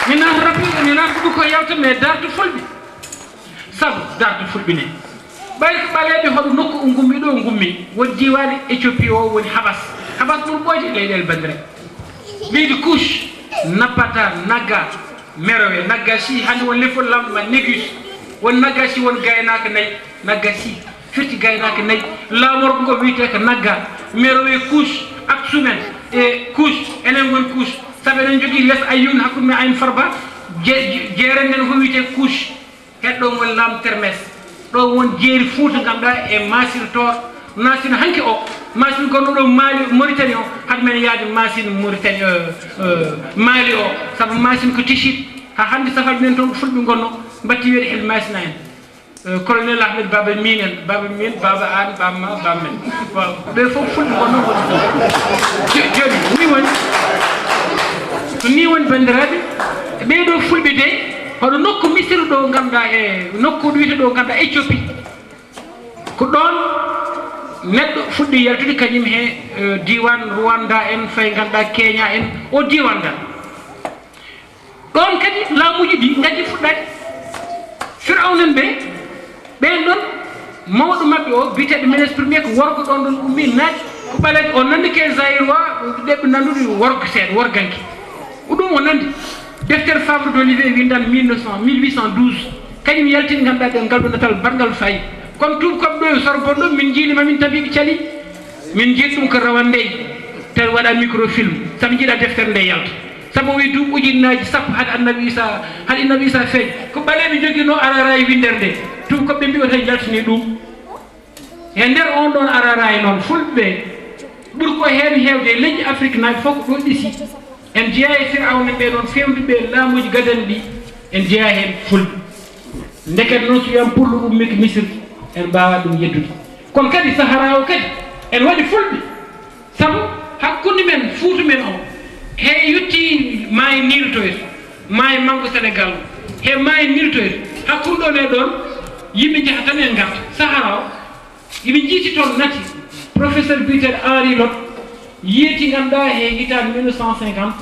mina rabbi mina ko yawta me dartu fulbi sabu dartu fulbi ne bay ko balede hodo nokku ngummi do ngummi won diwani Éthiopie o woni habas mum boyti leydel bandire leydi couche napata naga merowe nagashi hande won lefol lamba négus won nagashi won gaynaka nay nagashi firti gaynaka nay lamor ko wiite ko nagga merowe couche ak sumen e couche enen won couche sabe en jogi les ayun hakkume ayn farba jeere nden ko wiite couche heddo won lam termes do won jeeri fuuta gamba e masir tor nasin hanki o masin gonno do Mali Mauritanie o had men yaade masin Mauritanie Mali o sabu masin ko tishit ha hande safal men ton fulbe gonno batti wede el masina en colonel Ahmed Baba minen baba min baba an bamma bammen be fof fulbe gonno joni ni won bandirabe be do fulbe de hodo nokku misir do ganda e nokku do wiite do ganda Éthiopie ko don neddo fuddi yaltude kanyum he diwan Rwanda en fay ganda Kenya en o diwan dan don kadi laamuji di ngadi fuddade firawnen be don mawdo mabbe o bitede ministre premier ko worgo don don ummi naati ko balade o nandi ke zairwa debbe nandude worgo sed worganki udum o nandi defter Fabre d'Olivier windan 1812 kanyum yaltin ganda de galdo natal bargal fay kon tum ko do sorbondo min jilima min tabi ciali min jiddum ko rawande tel wada microfilm sam jida defter nde yalta sabu wi dum ujinnaji sappo had annabi isa feñ ko balemi jogino araray winderde tum ko be mbiwa tay jaltini dum e nder on don araray non fulbe bur ko hen hewde leñi Afrique na foko do disi en jeeya firawne be don fewdi be laamuji gadan di en jeeya hen fulbe ndeket non so yam pullu dum mik misir en bawa dum yeddude kon kadi sahara o kadi en wadi fulbe sabu hakkunde men fuutu men o he yutti may niltoyto may mango Sénégal he may niltoyto hakkundo ne don yimbe jahatan en garta sahara o yimbe jiti ton nati professeur Peter Henri Lot yeti ganda he hitan 1950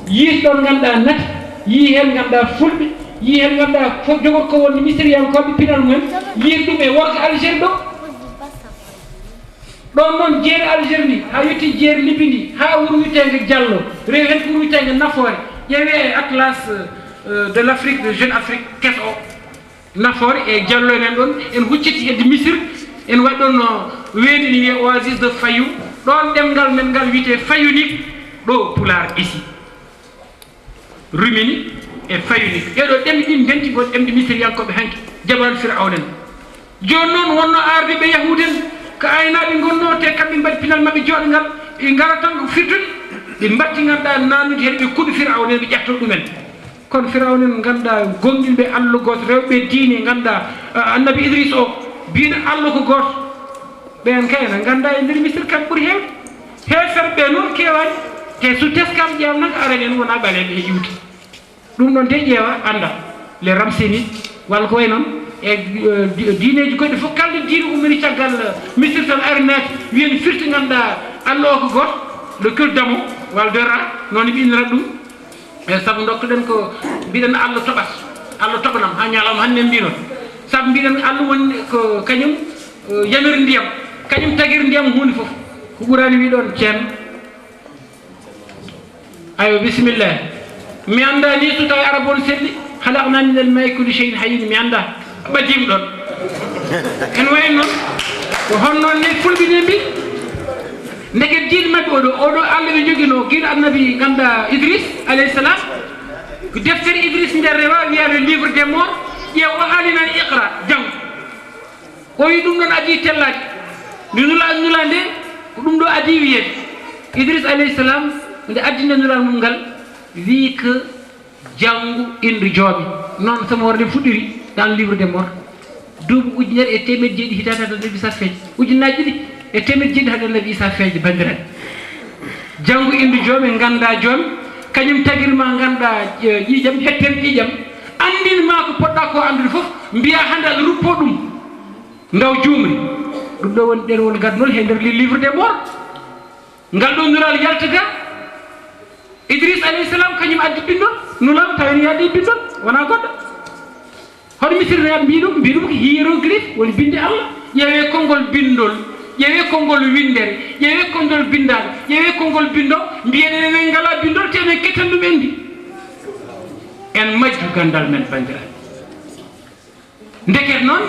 yiti don ganda nati yi hen ganda fulbe yi hen ganda fo jogo ko woni misriyan ko be pinal mum yi dum e worko Algérie do don non jeer Algérie ha yutti jeer Libye ha wuro witenge Diallo rew hen wuro witenge Nafoore yewe atlas de l'Afrique de jeune Afrique keso Nafoore e Diallo nen don en hucciti e Misir en wadon weedi ni oasis de Fayou don demgal men gal wite Fayounik do Pulaar ici Rumini e Fayounik e do demdi din benti bo demdi Misir yankobe hanki jabal Firawnen jon non wonno arde be yahuden ka aynaabe gonno te kambe mbadi pinal mabbe jodngal e ngara tan firtude be mbatti nganda nanude hedbe kudu Firawnen be jatto dumen kon Firawnen ganda gongilbe Allah goto rewbe diine ganda annabi Idris o biina Allah ko goto ben kayna ganda e ndir Misir kam buri heferbe non kewani te su teskam jam nak arenen wona balede e yuti dum non te jeewa anda le ramsini wal ko non e diineji ko defo kalde diine ummi tagal Misir tan arnat wien firti ganda Allah ko goto le cœur d'amour wal dera non bi inra dum e sabu dokden ko bidan Allah tobas Allah tobanam ha nyalam hanne mbino sab bidan Allah won ko kanyum yamir ndiyam kanyum tagir ndiyam hundi fof ko burani wi don cen ayo bismillah mi anda ni to taw arabon seddi khalaqna min al ma'i kulli shay'in hayyin mi anda badim don en way non ko honno ne fulbi ne bi ndeke diin mabbe odo Allah be jogino gir annabi ganda Idris alayhi salam ko deftere Idris nder rewa wi'a le livre des morts ye o halina iqra jang o yi dum don adi tellaji ni nula nde dum do adi wiye Idris alayhi salam nde addina nulal mum ngal wi que jangu indi joobi non sama warde fuddiri dans le livre des morts duubu ujunere e temed jeedi hitata do nabi sa feej ujunaji di e temed jeedi hada nabi sa feej bandira jangu indi joomi ganda joomi kanyum tagirma ganda jijam hetter jijam andin ma ko podda ko andude fof mbiya handa ruppo dum ndaw jumri dum do won derwol gadnol he der livre des morts ngal do nural yaltaga Idris alayhi salam kanyum addi bindo nulam taw on yaadi bindol wona goɗɗo hono misirnaɓe mbiɗum ko hiéroglyphe woni bindi Allah ƴeewe konngol bindol ƴeewe konngol windere ƴeewe konngol bindaɗo ƴeewe konngol bindo mbiyen enen ngala bindol te emen kettan ɗum endi en majju gandal men bandiraɓe ndeket noon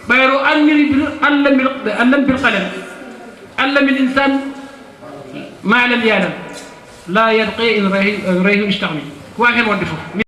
ɓayro anniri allah bil qalam allama l insan ma lam yalam la yabqi in rayhu istahmi ko wawi hen wonde fof